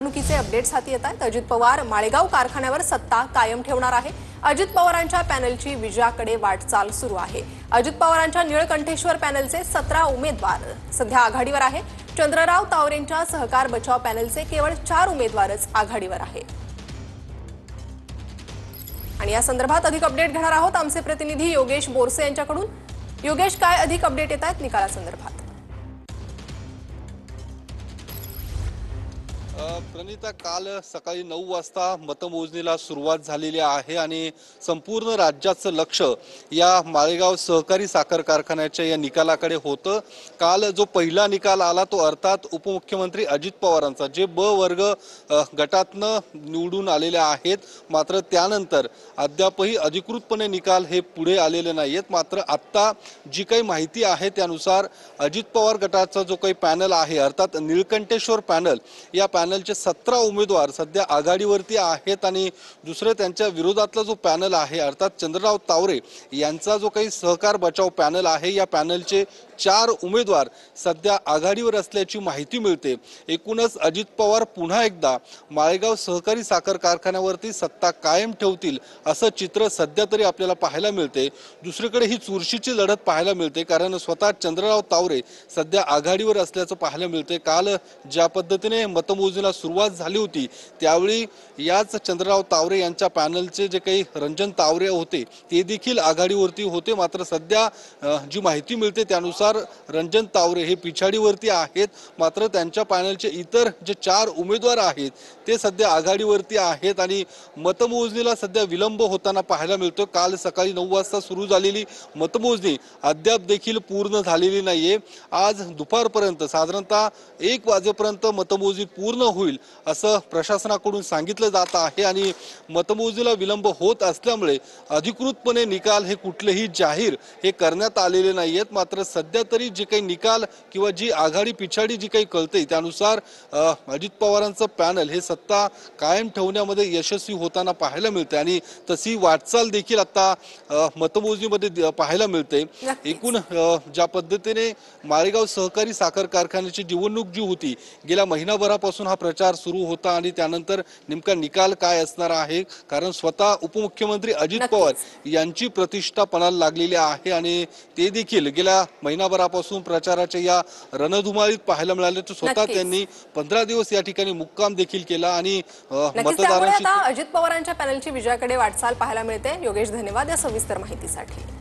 निवडणुकीचे अपडेट्स हाती येत आहेत। अजित पवार माळेगाव कारखान्यावर सत्ता कायम ठेवणार आहे। अजित पवारांच्या पॅनलची विजयाकडे वाटचाल सुरू आहे। अजित पवारांच्या निळकंठेश्वर पॅनलचे 17 उमेदवार सध्या आघाडीवर आहे। चंद्रराव तावरेंच्या सहकार बचाव पॅनलचे केवळ 4 उमेदवारच आघाडीवर आहे। आणि या संदर्भात अधिक अपडेट घेणार आहोत आमचे प्रतिनिधी योगेश बोरसे यांच्याकडून। योगेश, काय अधिक अपडेट येत आहेत निकालासंदर्भात? प्रणिता, काल सकाळी 9 वाजता मतमोजणीला सुरुवात झालेली आहे आणि संपूर्ण राज्याचं लक्ष या माळेगाव सहकारी साखर कारखान्याच्या या निकालाकडे होतं। काल जो पहिला निकाल आला तो अर्थात उपमुख्यमंत्री अजित पवारांचा, जे ब वर्ग गटातनं निवडून आलेले आहेत। मात्र त्यानंतर अद्यापही अधिकृतपणे निकाल हे पुढे आलेले नाहीयेत। मात्र आत्ता जी काही माहिती आहे त्यानुसार अजित पवार गटाचा जो काही पॅनल आहे अर्थात निळकंठेश्वर पॅनल, या पॅनलचे 17 उमेदवार सध्या आघाडीवरती आहेत आणि दुसरे त्यांच्या विरोधातला जो पॅनल आहे अर्थात चंद्रराव तावरे यांचा जो काही सहकार बचाव पॅनल आहे, या पॅनलचे 4 उमेदवार सध्या आघाडीवर असल्याची माहिती मिळते। एकूणच अजित पवार पुन्हा एकदा माळेगाव सहकारी साखर कारखान्यावरती सत्ता कायम ठेवतील असं चित्र सध्या तरी आपल्याला पाहायला मिळते। दुसरीकडे ही चुरशीची लढत पाहायला मिळते, कारण स्वतः चंद्रराव तावरे सध्या आघाडीवर असल्याचं पाहायला मिळते। काल ज्या पद्धतीने मतमोजणीला सुरुवात झाली होती त्यावेळी याच चंद्रराव तावरे यांच्या पॅनलचे जे काही रंजन तावरे होते ते देखील आघाडीवरती होते। मात्र सध्या जी माहिती मिळते त्यानुसार रंजन तावरे हे पिछाडीवरती आहेत। मात्र त्यांच्या पॅनलचे इतर जे 4 उमेदवार आहेत ते सध्या आघाडीवरती आहेत आणि मतमोजणीला सध्या विलंब होताना पाहायला मिळतो। काल सकाळी 9 वाजता सुरू झालेली मतमोजणी अद्याप देखील पूर्ण झालेली नाहीये। आज दुपारपर्यंत साधारणतः 1 वाजेपर्यंत मतमोजणी पूर्ण होईल असं प्रशासनाकडून सांगितलं जात आहे आणि मतमोजणीला विलंब होत असल्यामुळे अधिकृतपणे निकाल हे कुठलेही जाहीर हे करण्यात आलेले नाहीयेत। मात्र सध्या तरी जे काही निकाल किंवा जी आघाडी पिछाडी जी काही कळते त्यानुसार अजित पवारांचं पॅनल हे सत्ता कायम ठेवण्यामध्ये यशस्वी होताना पाहायला मिळते आणि तशी वाटचाल देखील आता मतमोजणीमध्ये पाहायला मिळते। एकूण ज्या पद्धतीने माळेगाव सहकारी साखर कारखान्याची निवडणूक जी होती गेल्या महिनाभरापासून हा प्रचार सुरू होता आणि त्यानंतर नेमका निकाल काय असणार आहे, कारण स्वतः उपमुख्यमंत्री अजित पवार यांची प्रतिष्ठा पणाला लागलेली आहे आणि ते देखील गेल्या महिनाभरापासून प्रचाराच्या या रणधुमाळीत पाहायला मिळाले। तर स्वतः त्यांनी 15 दिवस या ठिकाणी मुक्काम देखील केला आणि मतदारांची अजित पवारांच्या पॅनलची विजयाकडे वाटचाल पाहायला मिळते। योगेश, धन्यवाद या सविस्तर माहितीसाठी।